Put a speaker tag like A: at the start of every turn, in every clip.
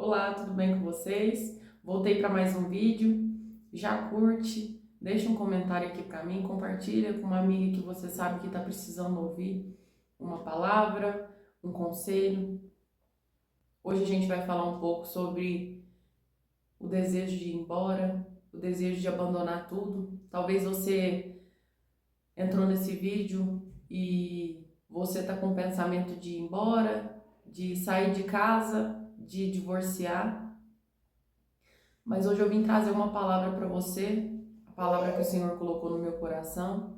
A: Olá, tudo bem com vocês? Voltei para mais um vídeo. Já curte, deixa um comentário aqui para mim, compartilha com uma amiga que você sabe que está precisando ouvir uma palavra, um conselho. Hoje a gente vai falar um pouco sobre o desejo de ir embora, o desejo de abandonar tudo. Talvez você entrou nesse vídeo e você está com o pensamento de ir embora, de sair de casa, de divorciar. Mas hoje eu vim trazer uma palavra para você, a palavra que o Senhor colocou no meu coração.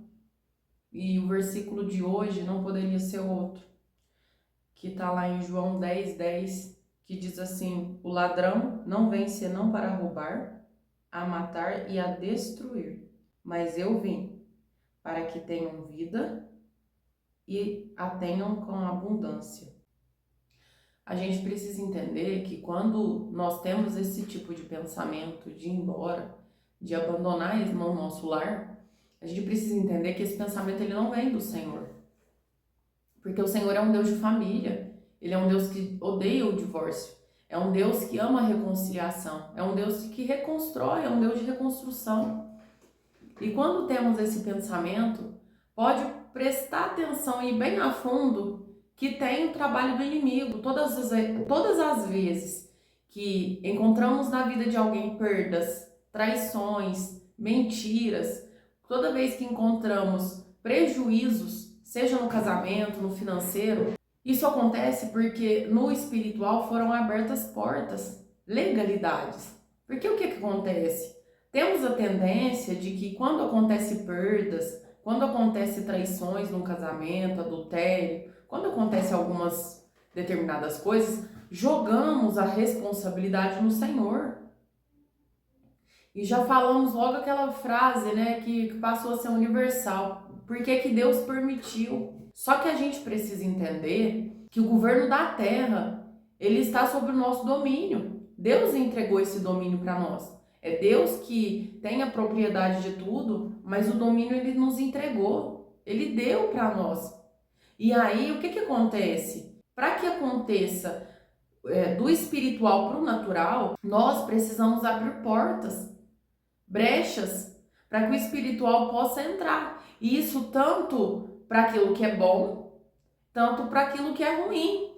A: E o versículo de hoje não poderia ser outro, que está lá em João 10:10, que diz assim: o ladrão não vem senão para roubar, a matar e a destruir. Mas eu vim para que tenham vida e a tenham com abundância. A gente precisa entender que quando nós temos esse tipo de pensamento de ir embora, de abandonar o nosso lar, a gente precisa entender que esse pensamento ele não vem do Senhor. Porque o Senhor é um Deus de família, Ele é um Deus que odeia o divórcio, é um Deus que ama a reconciliação, é um Deus que reconstrói, é um Deus de reconstrução. E quando temos esse pensamento, pode prestar atenção e ir bem a fundo que tem o trabalho do inimigo. Todas as vezes que encontramos na vida de alguém perdas, traições, mentiras, toda vez que encontramos prejuízos, seja no casamento, no financeiro, isso acontece porque no espiritual foram abertas portas, legalidades. Porque o que acontece? Temos a tendência de que quando acontece perdas, quando acontece traições no casamento, adultério, quando acontece algumas determinadas coisas, jogamos a responsabilidade no Senhor. E já falamos logo aquela frase, né, que passou a ser universal. Por que que Deus permitiu? Só que a gente precisa entender que o governo da terra, ele está sob o nosso domínio. Deus entregou esse domínio para nós. É Deus que tem a propriedade de tudo, mas o domínio ele nos entregou. Ele deu para nós. E aí, o que que acontece? Para que aconteça do espiritual para o natural, nós precisamos abrir portas, brechas, para que o espiritual possa entrar. E isso tanto para aquilo que é bom, tanto para aquilo que é ruim.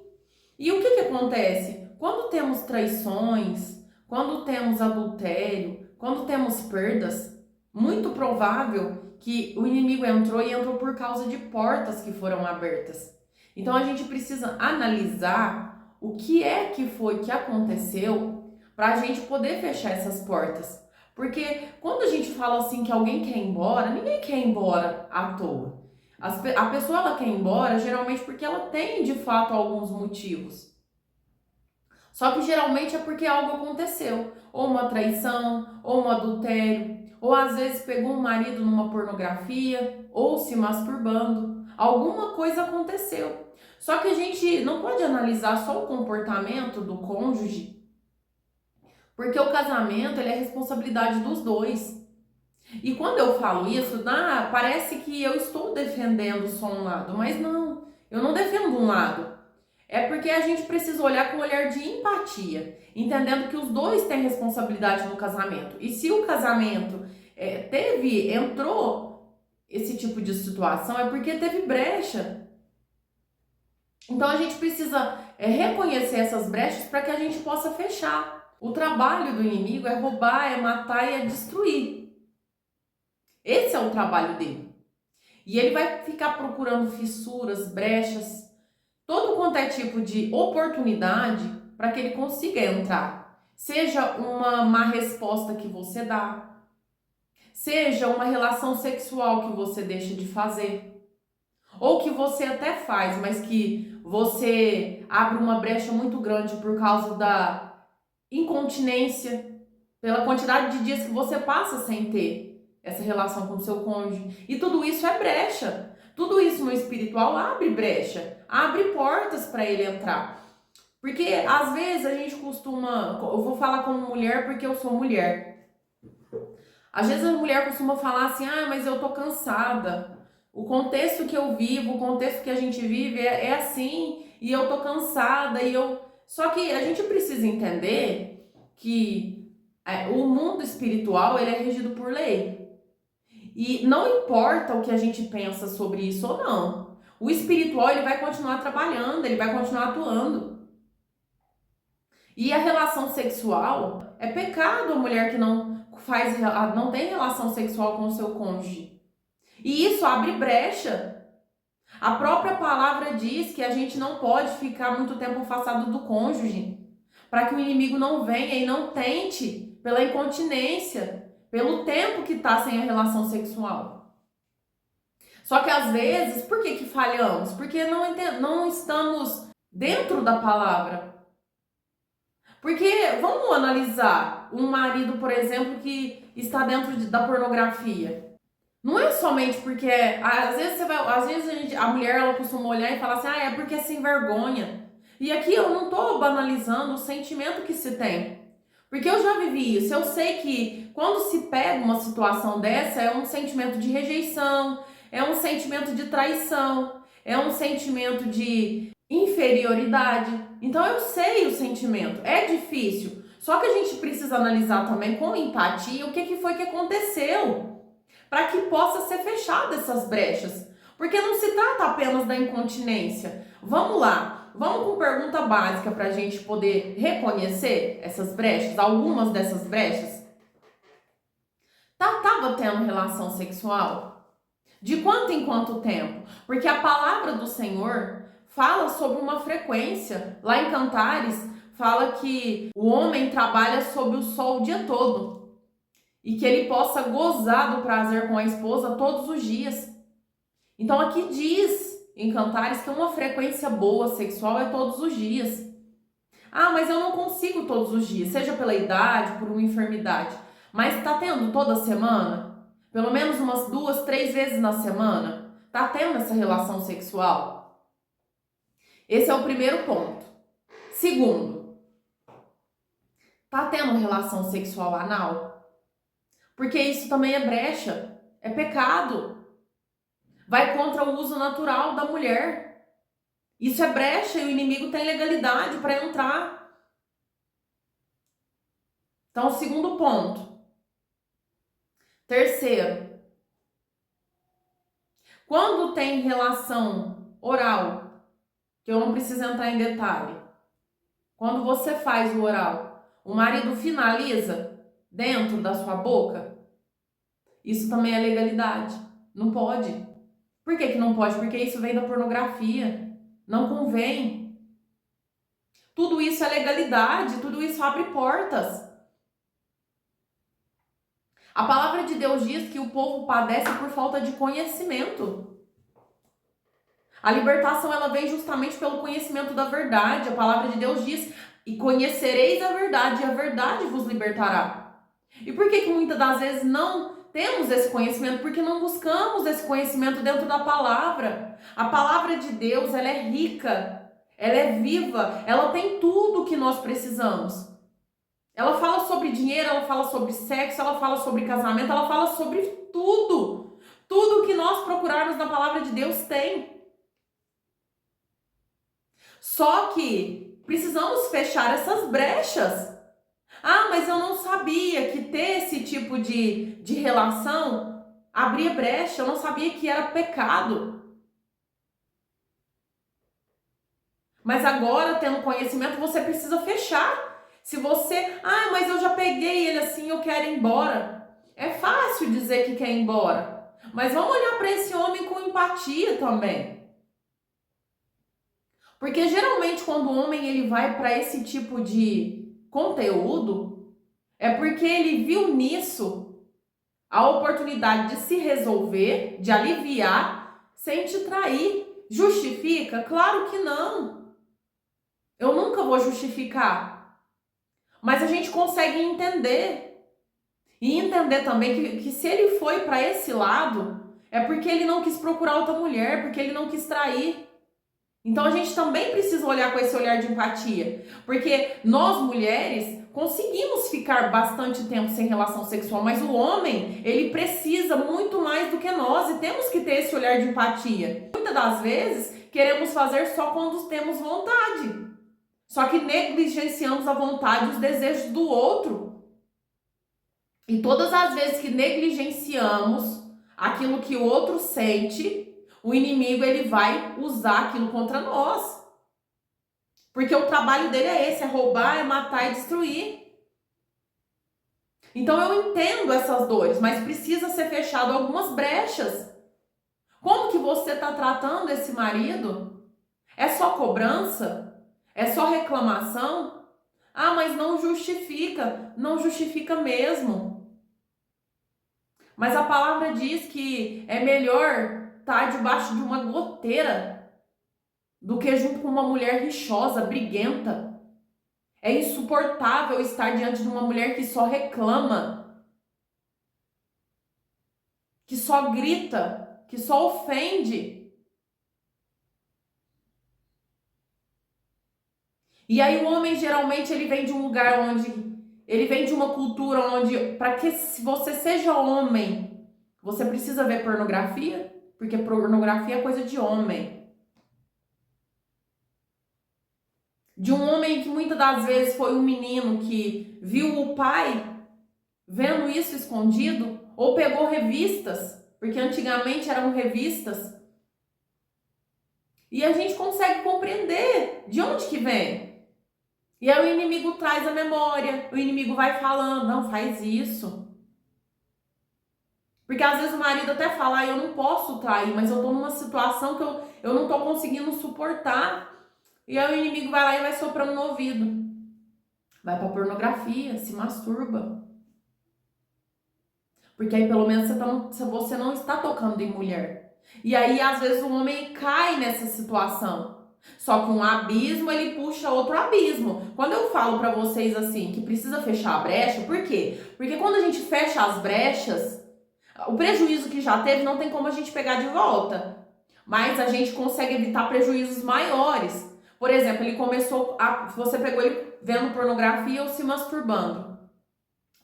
A: E o que que acontece? Quando temos traições, quando temos adultério, quando temos perdas, muito provável que o inimigo entrou e entrou por causa de portas que foram abertas. Então a gente precisa analisar o que é que foi que aconteceu para a gente poder fechar essas portas. Porque quando a gente fala assim que alguém quer ir embora, ninguém quer ir embora à toa. A pessoa ela quer ir embora geralmente porque ela tem de fato alguns motivos. Só que geralmente é porque algo aconteceu, ou uma traição, ou um adultério, ou às vezes pegou um marido numa pornografia, ou se masturbando. Alguma coisa aconteceu. Só que a gente não pode analisar só o comportamento do cônjuge, porque o casamento ele é responsabilidade dos dois. E quando eu falo isso, parece que eu estou defendendo só um lado, mas não, eu não defendo um lado. É porque a gente precisa olhar com um olhar de empatia, entendendo que os dois têm responsabilidade no casamento. E se o casamento entrou esse tipo de situação, é porque teve brecha. Então a gente precisa reconhecer essas brechas para que a gente possa fechar. O trabalho do inimigo é roubar, é matar e é destruir. Esse é o trabalho dele. E ele vai ficar procurando fissuras, brechas, todo quanto é tipo de oportunidade para que ele consiga entrar. Seja uma má resposta que você dá, seja uma relação sexual que você deixa de fazer, ou que você até faz, mas que você abre uma brecha muito grande por causa da incontinência, pela quantidade de dias que você passa sem ter essa relação com o seu cônjuge. E tudo isso é brecha. Tudo isso no espiritual abre brecha, abre portas para ele entrar. Porque às vezes a gente costuma, eu vou falar como mulher porque eu sou mulher. Às vezes a mulher costuma falar assim: "Ah, mas eu tô cansada. O contexto que eu vivo, o contexto que a gente vive é assim, e eu tô cansada e eu Só que a gente precisa entender que o mundo espiritual ele é regido por lei. E não importa o que a gente pensa sobre isso ou não. O espiritual ele vai continuar trabalhando, ele vai continuar atuando. E a relação sexual é pecado a mulher que não tem relação sexual com o seu cônjuge. E isso abre brecha. A própria palavra diz que a gente não pode ficar muito tempo afastado do cônjuge, para que o inimigo não venha e não tente pela incontinência, pelo tempo que está sem a relação sexual. Só que às vezes, por que falhamos? Porque não estamos dentro da palavra. Porque vamos analisar um marido, por exemplo, que está dentro da pornografia. Não é somente porque às vezes a mulher ela costuma olhar e falar assim: "Ah, é porque é sem vergonha". E aqui eu não estou banalizando o sentimento que se tem. Porque eu já vivi isso. Eu sei que quando se pega uma situação dessa, é um sentimento de rejeição, é um sentimento de traição, é um sentimento de inferioridade. Então eu sei o sentimento, é difícil. Só que a gente precisa analisar também com empatia o que foi que aconteceu, para que possa ser fechada essas brechas. Porque não se trata apenas da incontinência. Vamos lá, vamos com pergunta básica para a gente poder reconhecer essas brechas, algumas dessas brechas. Tava tendo relação sexual? De quanto em quanto tempo? Porque a palavra do Senhor fala sobre uma frequência. Lá em Cantares, fala que o homem trabalha sob o sol o dia todo e que ele possa gozar do prazer com a esposa todos os dias. Então aqui diz em Cantares que uma frequência boa sexual é todos os dias. Ah, mas eu não consigo todos os dias, seja pela idade, por uma enfermidade. Mas tá tendo toda semana? Pelo menos umas 2, 3 vezes na semana? Tá tendo essa relação sexual? Esse é o primeiro ponto. Segundo, tá tendo relação sexual anal? Porque isso também é brecha, é pecado. Vai contra o uso natural da mulher. Isso é brecha e o inimigo tem legalidade para entrar. Então, segundo ponto. Terceiro, quando tem relação oral, que eu não preciso entrar em detalhe, quando você faz o oral, o marido finaliza dentro da sua boca, isso também é legalidade. Não pode. Por que não pode? Porque isso vem da pornografia. Não convém. Tudo isso é legalidade, tudo isso abre portas. A palavra de Deus diz que o povo padece por falta de conhecimento. A libertação ela vem justamente pelo conhecimento da verdade. A palavra de Deus diz: "E conhecereis a verdade, e a verdade vos libertará". E por que muitas das vezes não temos esse conhecimento? Porque não buscamos esse conhecimento dentro da palavra. A palavra de Deus ela é rica, ela é viva, ela tem tudo o que nós precisamos. Ela fala sobre dinheiro, ela fala sobre sexo, ela fala sobre casamento, ela fala sobre tudo. Tudo que nós procurarmos na palavra de Deus tem. Só que precisamos fechar essas brechas. Ah, mas eu não sabia que ter esse tipo de relação abria brecha, eu não sabia que era pecado. Mas agora, tendo conhecimento, você precisa fechar. Se você, mas eu já peguei ele assim, eu quero ir embora. É fácil dizer que quer ir embora. Mas vamos olhar para esse homem com empatia também. Porque geralmente quando o homem ele vai para esse tipo de conteúdo, é porque ele viu nisso a oportunidade de se resolver, de aliviar, sem te trair. Justifica? Claro que não. Eu nunca vou justificar. Mas a gente consegue entender. E entender também que se ele foi para esse lado, é porque ele não quis procurar outra mulher, porque ele não quis trair. Então a gente também precisa olhar com esse olhar de empatia. Porque nós mulheres conseguimos ficar bastante tempo sem relação sexual, mas o homem, ele precisa muito mais do que nós e temos que ter esse olhar de empatia. Muitas das vezes queremos fazer só quando temos vontade. Só que negligenciamos a vontade e os desejos do outro. E todas as vezes que negligenciamos aquilo que o outro sente, o inimigo ele vai usar aquilo contra nós. Porque o trabalho dele é esse, é roubar, é matar e destruir. Então eu entendo essas dores, mas precisa ser fechado algumas brechas. Como que você está tratando esse marido? É só cobrança? É só reclamação? Ah, mas não justifica. Não justifica mesmo. Mas a palavra diz que é melhor estar debaixo de uma goteira do que junto com uma mulher rixosa, briguenta. É insuportável estar diante de uma mulher que só reclama, que só grita, que só ofende. E aí o homem geralmente ele vem de um lugar onde ele vem de uma cultura onde para que você seja homem, você precisa ver pornografia, porque pornografia é coisa de homem. De um homem que muitas das vezes foi um menino que viu o pai vendo isso escondido, ou pegou revistas, porque antigamente eram revistas, e a gente consegue compreender de onde que vem. E aí o inimigo traz a memória, o inimigo vai falando, não, faz isso. Porque às vezes o marido até fala, eu não posso trair, mas eu tô numa situação que eu não tô conseguindo suportar. E aí o inimigo vai lá e vai soprando no ouvido. Vai pra pornografia, se masturba. Porque aí pelo menos você não está tocando em mulher. E aí às vezes o homem cai nessa situação. Só que um abismo ele puxa outro abismo. Quando eu falo pra vocês assim que precisa fechar a brecha, por quê? Porque quando a gente fecha as brechas, o prejuízo que já teve não tem como a gente pegar de volta. Mas a gente consegue evitar prejuízos maiores. Por exemplo, você pegou ele vendo pornografia ou se masturbando.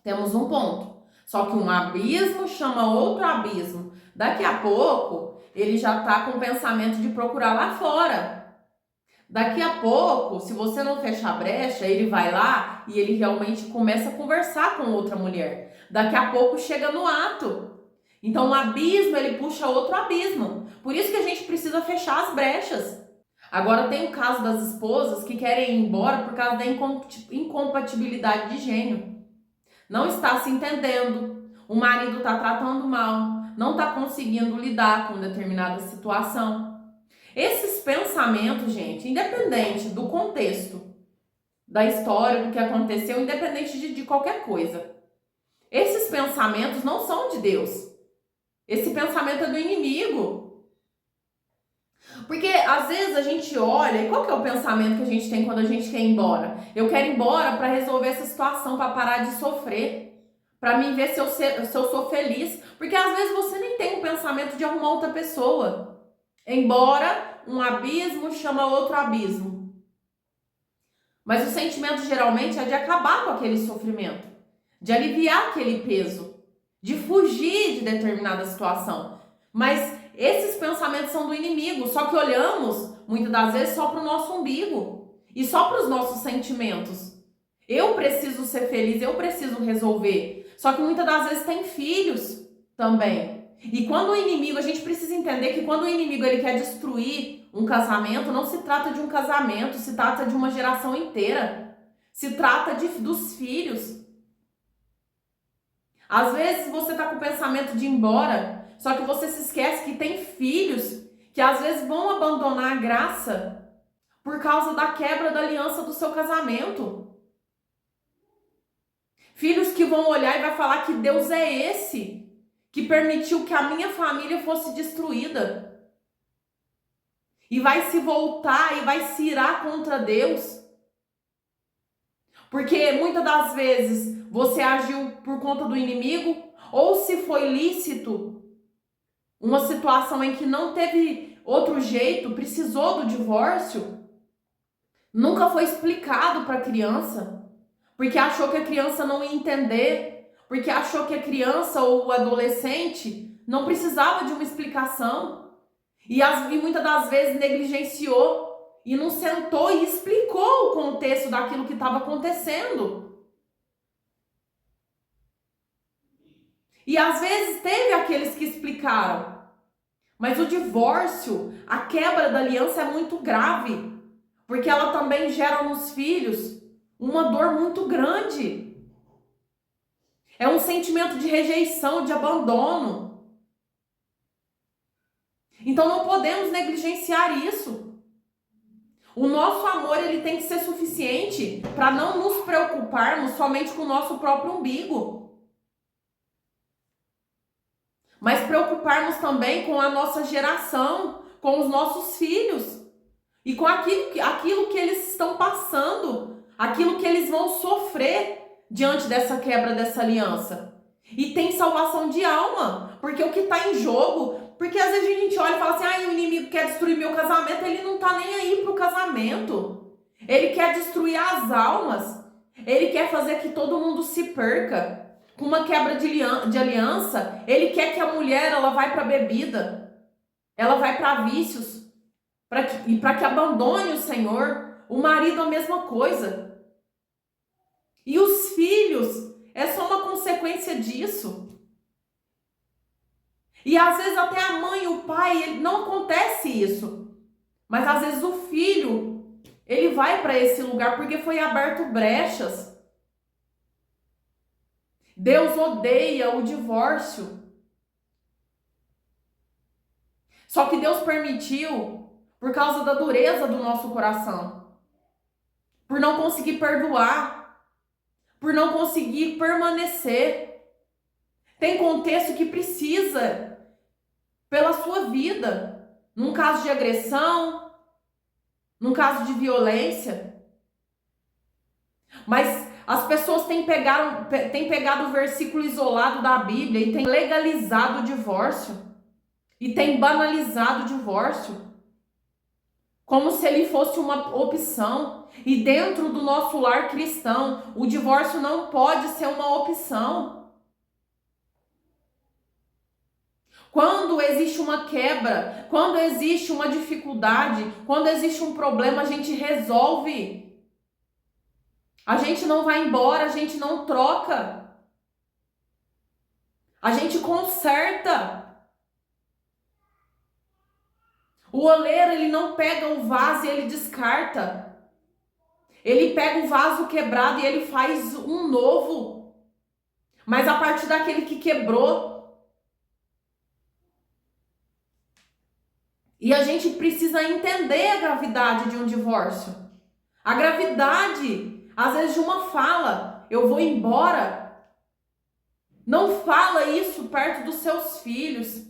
A: Temos um ponto. Só que um abismo chama outro abismo. Daqui a pouco, ele já tá com o pensamento de procurar lá fora. Daqui a pouco, se você não fechar a brecha, ele vai lá e ele realmente começa a conversar com outra mulher. Daqui a pouco chega no ato. Então, um abismo, ele puxa outro abismo. Por isso que a gente precisa fechar as brechas. Agora, tem o caso das esposas que querem ir embora por causa da incompatibilidade de gênio. Não está se entendendo, o marido está tratando mal, não está conseguindo lidar com determinada situação. Esses pensamentos, gente, independente do contexto, da história, do que aconteceu, independente de qualquer coisa, esses pensamentos não são de Deus. Esse pensamento é do inimigo. Porque às vezes a gente olha, e qual que é o pensamento que a gente tem quando a gente quer ir embora? Eu quero ir embora para resolver essa situação, para parar de sofrer, para mim ver se eu sou feliz. Porque às vezes você nem tem um pensamento de arrumar outra pessoa. Embora um abismo chama outro abismo. Mas o sentimento geralmente é de acabar com aquele sofrimento, de aliviar aquele peso, de fugir de determinada situação. Mas esses pensamentos são do inimigo, só que olhamos, muitas das vezes, só para o nosso umbigo e só para os nossos sentimentos. Eu preciso ser feliz, eu preciso resolver. Só que muitas das vezes tem filhos também. E quando o inimigo, a gente precisa entender que quando o inimigo ele quer destruir um casamento, não se trata de um casamento, se trata de uma geração inteira. Se trata dos filhos. Às vezes você está com o pensamento de ir embora, só que você se esquece que tem filhos que às vezes vão abandonar a graça por causa da quebra da aliança do seu casamento. Filhos que vão olhar e vai falar que Deus é esse que permitiu que a minha família fosse destruída. E vai se voltar e vai se irar contra Deus. Porque muitas das vezes você agiu por conta do inimigo, ou se foi lícito, uma situação em que não teve outro jeito, precisou do divórcio, nunca foi explicado para a criança, porque achou que a criança não ia entender, porque achou que a criança ou o adolescente não precisava de uma explicação, e muitas das vezes negligenciou, e não sentou e explicou o contexto daquilo que estava acontecendo. E às vezes teve aqueles que explicaram, mas o divórcio, a quebra da aliança é muito grave, porque ela também gera nos filhos uma dor muito grande. É um sentimento de rejeição, de abandono. Então não podemos negligenciar isso. O nosso amor ele tem que ser suficiente para não nos preocuparmos somente com o nosso próprio umbigo, mas preocuparmos também com a nossa geração, com os nossos filhos e com aquilo que eles estão passando, aquilo que eles vão sofrer diante dessa quebra dessa aliança. E tem salvação de alma, porque o que está em jogo, porque às vezes a gente olha e fala assim, o inimigo quer destruir meu casamento, ele não está nem aí pro casamento. Ele quer destruir as almas, ele quer fazer que todo mundo se perca. Com uma quebra de aliança, ele quer que a mulher ela vai para bebida, ela vai para vícios, para que abandone o Senhor. O marido a mesma coisa. E os filhos é só uma consequência disso. E às vezes até a mãe e o pai, não acontece isso. Mas às vezes o filho, ele vai para esse lugar porque foi aberto brechas. Deus odeia o divórcio. Só que Deus permitiu por causa da dureza do nosso coração. Por não conseguir perdoar. Por não conseguir permanecer. Tem contexto que precisa, pela sua vida, num caso de agressão, num caso de violência. Mas as pessoas têm pegado o versículo isolado da Bíblia e têm legalizado o divórcio. E têm banalizado o divórcio. Como se ele fosse uma opção. E dentro do nosso lar cristão, o divórcio não pode ser uma opção. Quando existe uma quebra, quando existe uma dificuldade, quando existe um problema, a gente resolve. A gente não vai embora, a gente não troca. A gente conserta. O oleiro, ele não pega o vaso e ele descarta. Ele pega o vaso quebrado e ele faz um novo. Mas a partir daquele que quebrou. E a gente precisa entender a gravidade de um divórcio. A gravidade, às vezes, de uma fala. Eu vou embora. Não fala isso perto dos seus filhos.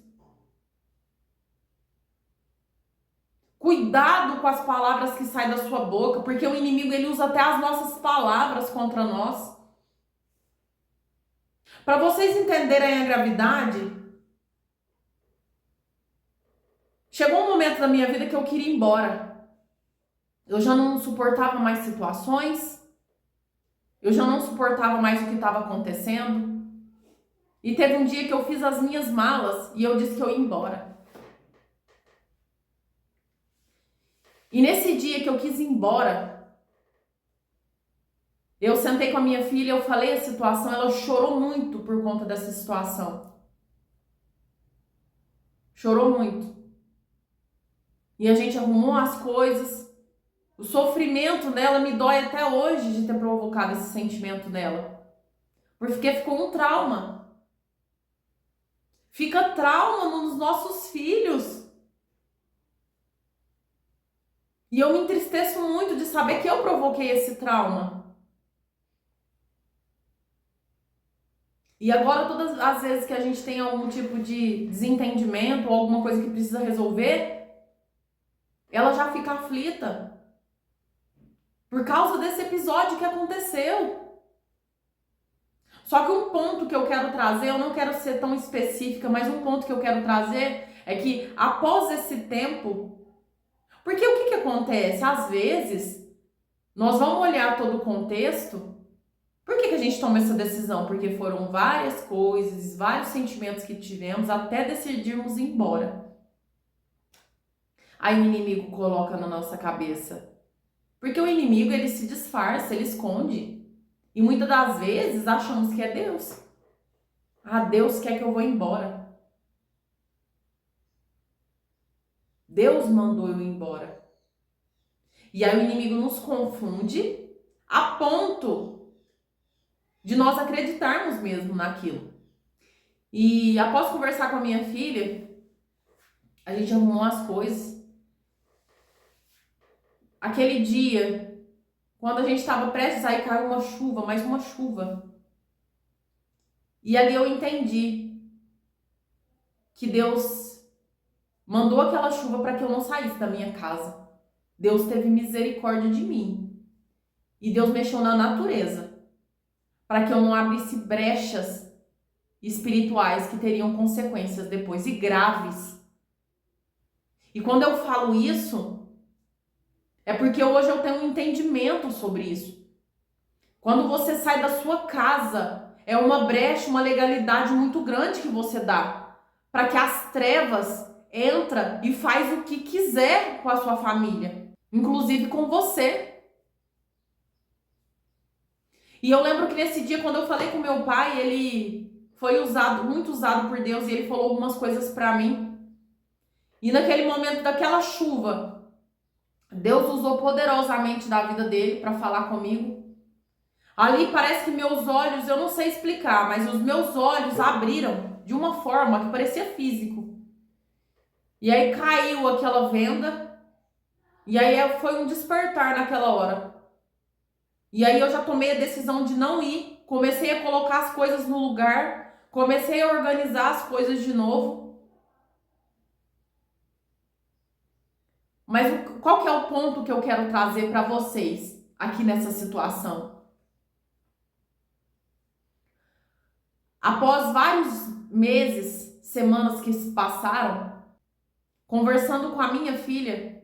A: Cuidado com as palavras que saem da sua boca, porque o inimigo ele usa até as nossas palavras contra nós. Para vocês entenderem a gravidade, chegou um momento da minha vida que eu queria ir embora. Eu já não suportava mais situações, eu já não suportava mais o que estava acontecendo. E teve um dia que eu fiz as minhas malas e eu disse que eu ia embora. E nesse dia que eu quis ir embora, eu sentei com a minha filha, eu falei a situação, ela chorou muito por conta dessa situação. Chorou muito. E a gente arrumou as coisas. O sofrimento dela me dói até hoje de ter provocado esse sentimento dela. Porque ficou um trauma. Fica trauma nos nossos filhos. E eu me entristeço muito de saber que eu provoquei esse trauma. E agora, todas as vezes que a gente tem algum tipo de desentendimento ou alguma coisa que precisa resolver, ela já fica aflita. Por causa desse episódio que aconteceu. Só que um ponto que eu quero trazer, eu não quero ser tão específica, mas um ponto que eu quero trazer é que após esse tempo... Porque o que acontece? Às vezes, nós vamos olhar todo o contexto. Por que a gente toma essa decisão? Porque foram várias coisas, vários sentimentos que tivemos até decidirmos ir embora. aí o inimigo coloca na nossa cabeça? Porque o inimigo, ele se disfarça, ele esconde. E muitas das vezes achamos que é Deus. Ah, Deus quer que eu vá embora. Deus mandou eu ir embora. E aí o inimigo nos confunde a ponto de nós acreditarmos mesmo naquilo. E após conversar com a minha filha, a gente arrumou as coisas. Aquele dia, quando a gente estava prestes a ir, caiu uma chuva, mais uma chuva. E ali eu entendi que Deus mandou aquela chuva para que eu não saísse da minha casa. Deus teve misericórdia de mim. E Deus mexeu na natureza para que eu não abrisse brechas espirituais que teriam consequências depois e graves. E quando eu falo isso, é porque hoje eu tenho um entendimento sobre isso. Quando você sai da sua casa, é uma brecha, uma legalidade muito grande que você dá para que as trevas entra e faz o que quiser com a sua família, inclusive com você. E eu lembro que nesse dia, quando eu falei com meu pai, ele foi muito usado por Deus e ele falou algumas coisas para mim. E naquele momento daquela chuva, Deus usou poderosamente da vida dele para falar comigo. Ali parece que meus olhos, eu não sei explicar, mas os meus olhos abriram de uma forma que parecia físico. E aí caiu aquela venda, e aí foi um despertar naquela hora. E aí eu já tomei a decisão de não ir, comecei a colocar as coisas no lugar, comecei a organizar as coisas de novo. Mas qual que é o ponto que eu quero trazer para vocês aqui nessa situação? Após vários meses, semanas que se passaram, conversando com a minha filha,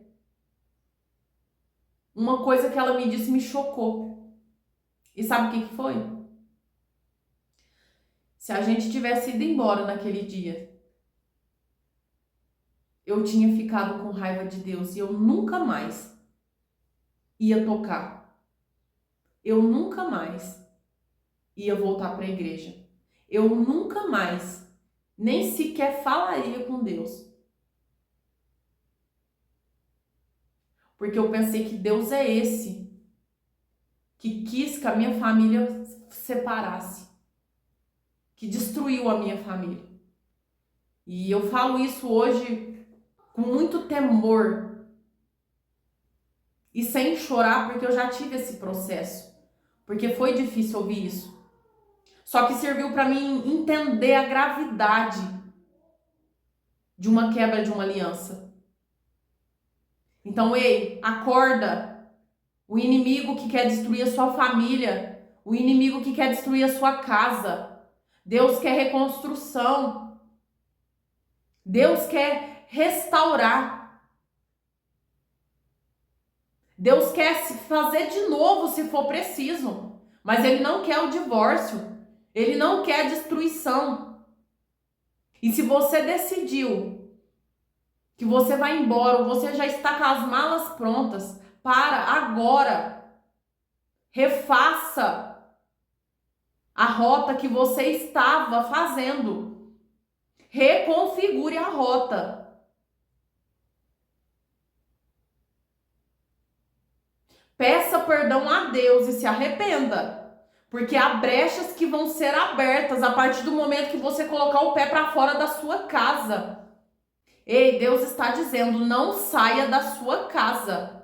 A: uma coisa que ela me disse me chocou. E sabe o que foi? Se a gente tivesse ido embora naquele dia, eu tinha ficado com raiva de Deus e eu nunca mais ia tocar. Eu nunca mais ia voltar para a igreja. Eu nunca mais, nem sequer falaria com Deus. Porque eu pensei que Deus é esse que quis que a minha família separasse, que destruiu a minha família. E eu falo isso hoje com muito temor e sem chorar, porque eu já tive esse processo, porque foi difícil ouvir isso. Só que serviu para mim entender a gravidade de uma quebra de uma aliança. Então, ei, acorda. O inimigo que quer destruir a sua família, o inimigo que quer destruir a sua casa. Deus quer reconstrução. Deus quer restaurar. Deus quer se fazer de novo se for preciso. Mas Ele não quer o divórcio. Ele não quer a destruição. E se você decidiu que você vai embora, ou você já está com as malas prontas, para agora. Refaça a rota que você estava fazendo. Reconfigure a rota. Peça perdão a Deus e se arrependa. Porque há brechas que vão ser abertas a partir do momento que você colocar o pé para fora da sua casa. Ei, Deus está dizendo, não saia da sua casa.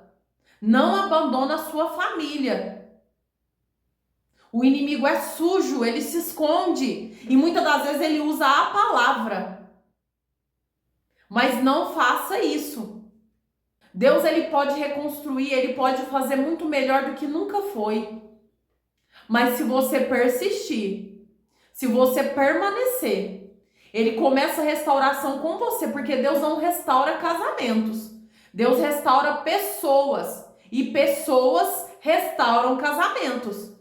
A: Não abandone a sua família. O inimigo é sujo, ele se esconde. E muitas das vezes ele usa a palavra. Mas não faça isso. Deus, ele pode reconstruir, ele pode fazer muito melhor do que nunca foi. Mas se você persistir, se você permanecer, ele começa a restauração com você, porque Deus não restaura casamentos. Deus restaura pessoas. E pessoas restauram casamentos.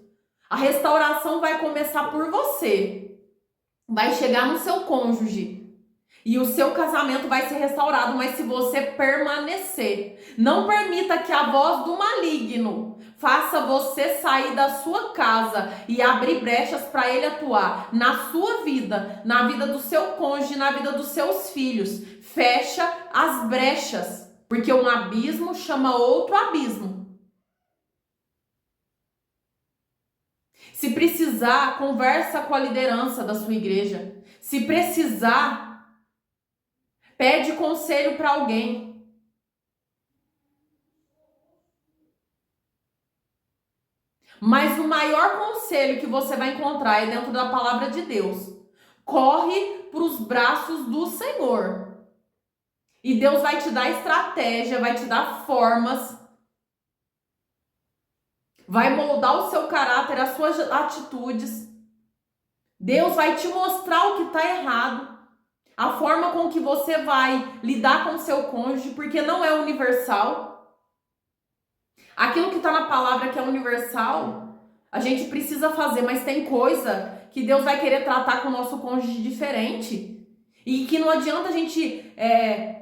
A: A restauração vai começar por você. Vai chegar no seu cônjuge. E o seu casamento vai ser restaurado, mas se você permanecer. Não permita que a voz do maligno faça você sair da sua casa e abrir brechas para ele atuar na sua vida, na vida do seu cônjuge, na vida dos seus filhos. Fecha as brechas, porque um abismo chama outro abismo. Se precisar, conversa com a liderança da sua igreja. Se precisar, pede conselho para alguém. Mas o maior conselho que você vai encontrar é dentro da palavra de Deus. Corre para os braços do Senhor. E Deus vai te dar estratégia, vai te dar formas, vai moldar o seu caráter, as suas atitudes. Deus vai te mostrar o que está errado, a forma com que você vai lidar com o seu cônjuge, porque não é universal. Aquilo que está na palavra que é universal, a gente precisa fazer, mas tem coisa que Deus vai querer tratar com o nosso cônjuge diferente. E que não adianta a gente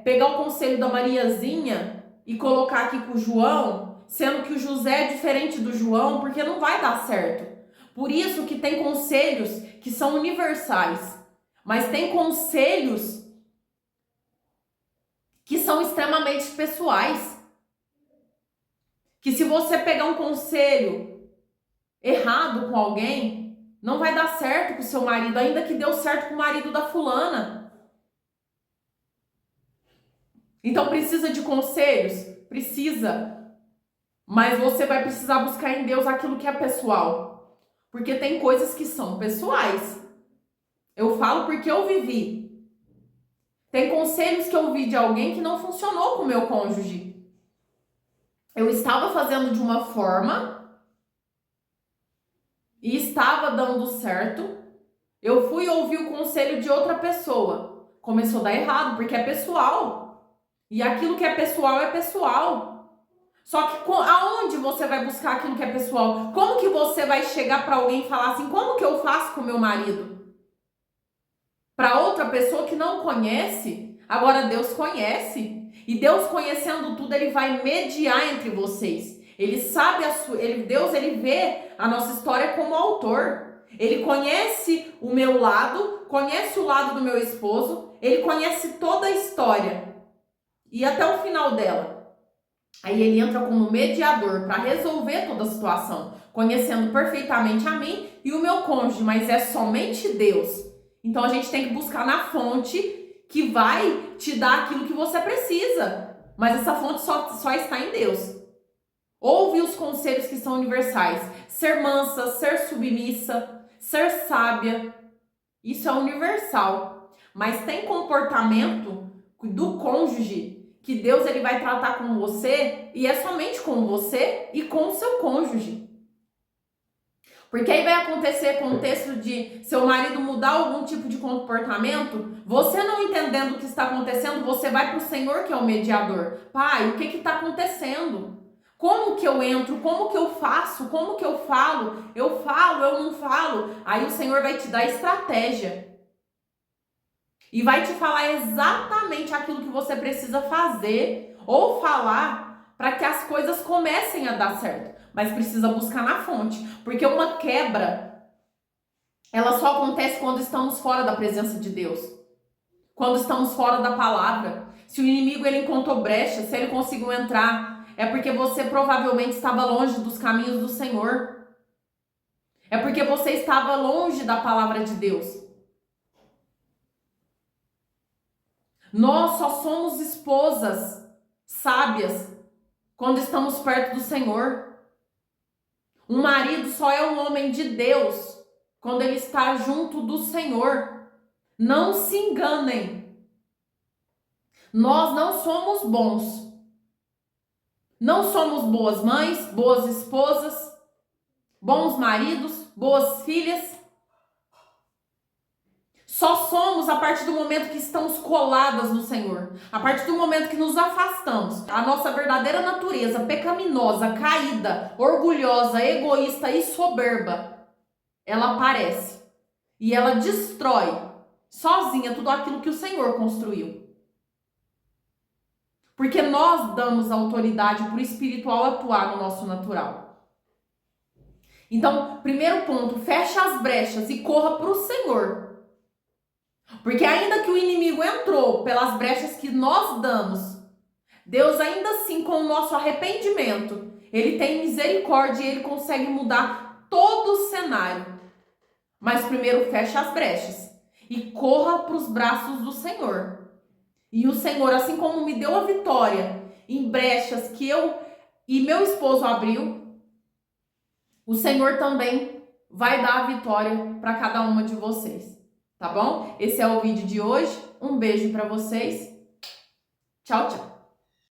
A: pegar o conselho da Mariazinha e colocar aqui com o João, sendo que o José é diferente do João, porque não vai dar certo. Por isso que tem conselhos que são universais, mas tem conselhos que são extremamente pessoais. Que se você pegar um conselho errado com alguém, não vai dar certo com o seu marido, ainda que deu certo com o marido da fulana. Então precisa de conselhos? Precisa. Mas você vai precisar buscar em Deus aquilo que é pessoal. Porque tem coisas que são pessoais. Eu falo porque eu vivi. Tem conselhos que eu ouvi de alguém que não funcionou com o meu cônjuge. Eu estava fazendo de uma forma e estava dando certo. Eu fui ouvir o conselho de outra pessoa. Começou a dar errado, porque é pessoal. E aquilo que é pessoal é pessoal. Só que aonde você vai buscar aquilo que é pessoal? Como que você vai chegar para alguém e falar assim, como que eu faço com meu marido? Para outra pessoa que não conhece, agora Deus conhece. E Deus conhecendo tudo, Ele vai mediar entre vocês. Ele sabe, Deus ele vê a nossa história como autor. Ele conhece o meu lado, conhece o lado do meu esposo, Ele conhece toda a história. E até o final dela. Aí ele entra como mediador para resolver toda a situação, conhecendo perfeitamente a mim e o meu cônjuge, mas é somente Deus. Então a gente tem que buscar na fonte que vai te dar aquilo que você precisa. Mas essa fonte só está em Deus. Ouve os conselhos que são universais. Ser mansa, ser submissa, ser sábia. Isso é universal. Mas tem comportamento do cônjuge que Deus ele vai tratar com você e é somente com você e com o seu cônjuge. Porque aí vai acontecer contexto de seu marido mudar algum tipo de comportamento, você não entendendo o que está acontecendo, você vai para o Senhor que é o mediador. Pai, o que está acontecendo? Como que eu entro? Como que eu faço? Como que eu falo? Eu falo, eu não falo? Aí o Senhor vai te dar estratégia. E vai te falar exatamente aquilo que você precisa fazer ou falar para que as coisas comecem a dar certo. Mas precisa buscar na fonte. Porque uma quebra, ela só acontece quando estamos fora da presença de Deus. Quando estamos fora da palavra. Se o inimigo ele encontrou brecha, se ele conseguiu entrar, é porque você provavelmente estava longe dos caminhos do Senhor. É porque você estava longe da palavra de Deus. Nós só somos esposas sábias quando estamos perto do Senhor. Um marido só é um homem de Deus quando ele está junto do Senhor. Não se enganem. Nós não somos bons. Não somos boas mães, boas esposas, bons maridos, boas filhas. Só somos a partir do momento que estamos coladas no Senhor. A partir do momento que nos afastamos. A nossa verdadeira natureza pecaminosa, caída, orgulhosa, egoísta e soberba, ela aparece. E ela destrói sozinha tudo aquilo que o Senhor construiu. Porque nós damos autoridade para o espiritual atuar no nosso natural. Então, primeiro ponto, fecha as brechas e corra para o Senhor. Porque ainda que o inimigo entrou pelas brechas que nós damos, Deus ainda assim, com o nosso arrependimento, Ele tem misericórdia e Ele consegue mudar todo o cenário. Mas primeiro fecha as brechas e corra para os braços do Senhor. E o Senhor, assim como me deu a vitória em brechas que eu e meu esposo abriu, o Senhor também vai dar a vitória para cada uma de vocês. Tá bom? Esse é o vídeo de hoje. Um beijo para vocês. Tchau, tchau.